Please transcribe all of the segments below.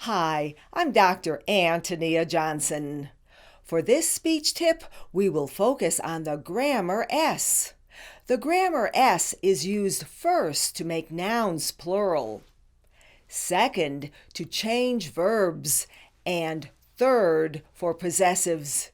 Hi, I'm Dr. Antonia Johnson. For this speech tip, we will focus on the grammar S. The grammar S is used first to make nouns plural, second to change verbs, and third for possessives.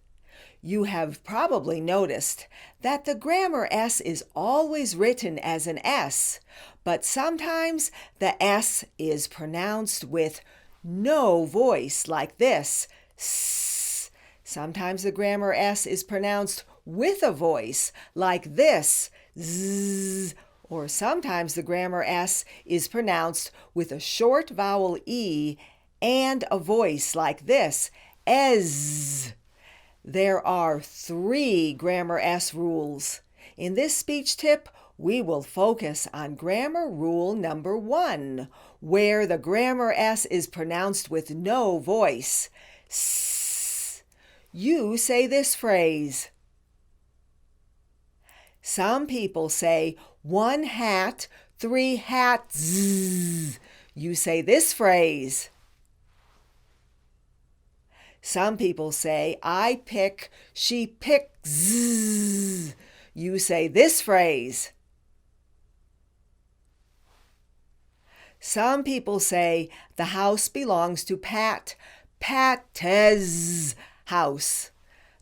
You have probably noticed that the grammar S is always written as an S, but sometimes the S is pronounced with no voice like this, S. Sometimes the grammar S is pronounced with a voice like this, Z. Or sometimes the grammar S is pronounced with a short vowel E and a voice like this, Ez. There are 3 grammar S rules. In this speech tip, we will focus on grammar rule number 1, where the grammar S is pronounced with no voice. S. You say this phrase. Some people say 1 hat, 3 hats. You say this phrase. Some people say, I pick, she picks. You say this phrase. Some people say, the house belongs to Pat, Pat's house.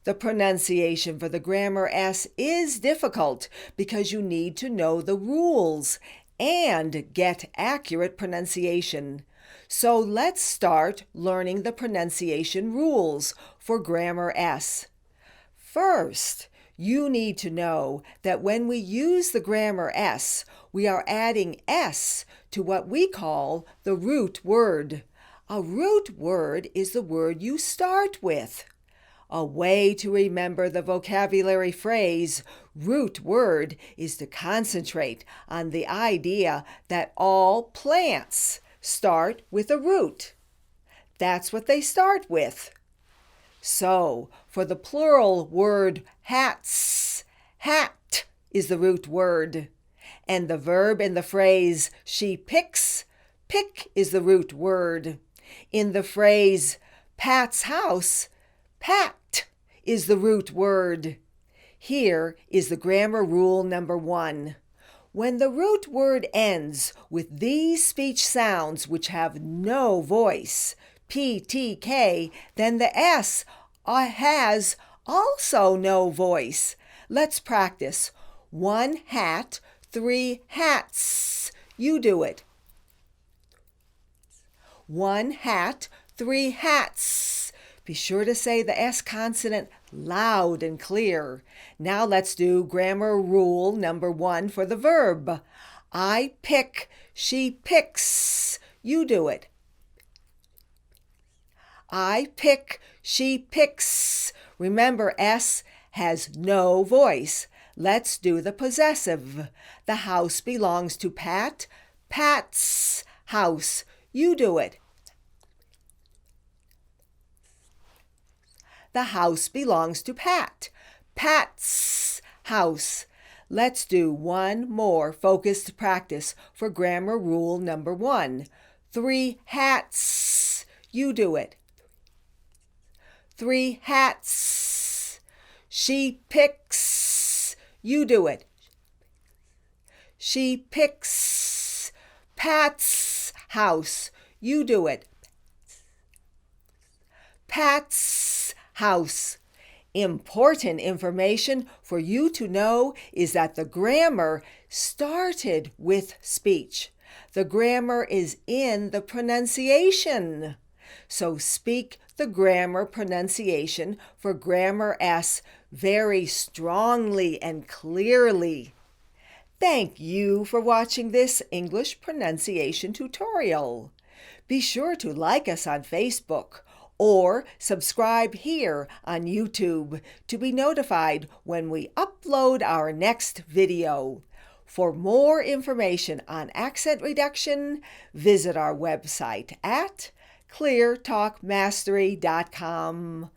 The pronunciation for the grammar S is difficult because you need to know the rules and get accurate pronunciation. So let's start learning the pronunciation rules for grammar S. First, you need to know that when we use the grammar S, we are adding S to what we call the root word. A root word is the word you start with. A way to remember the vocabulary phrase root word is to concentrate on the idea that all plants start with a root. That's what they start with. So, for the plural word hats, hat is the root word. And the verb in the phrase she picks, pick is the root word. In the phrase Pat's house, pat is the root word. Here is the grammar rule number 1. When the root word ends with these speech sounds which have no voice, P, T, K, then the S has also no voice. Let's practice. 1 hat, 3 hats. You do it. 1 hat, 3 hats. Be sure to say the S consonant loud and clear. Now let's do grammar rule number 1 for the verb. I pick, she picks. You do it. I pick, she picks. Remember, S has no voice. Let's do the possessive. The house belongs to Pat, Pat's house. You do it. The house belongs to Pat, Pat's house. Let's do one more focused practice for grammar rule number 1. 3 hats. You do it. 3 hats. She picks. You do it. She picks. Pat's house. You do it. Pat's house. Important information for you to know is that the grammar started with speech. The grammar is in the pronunciation. So speak the grammar pronunciation for grammar S very strongly and clearly. Thank you for watching this English pronunciation tutorial. Be sure to like us on Facebook or subscribe here on YouTube to be notified when we upload our next video. For more information on accent reduction, visit our website at cleartalkmastery.com.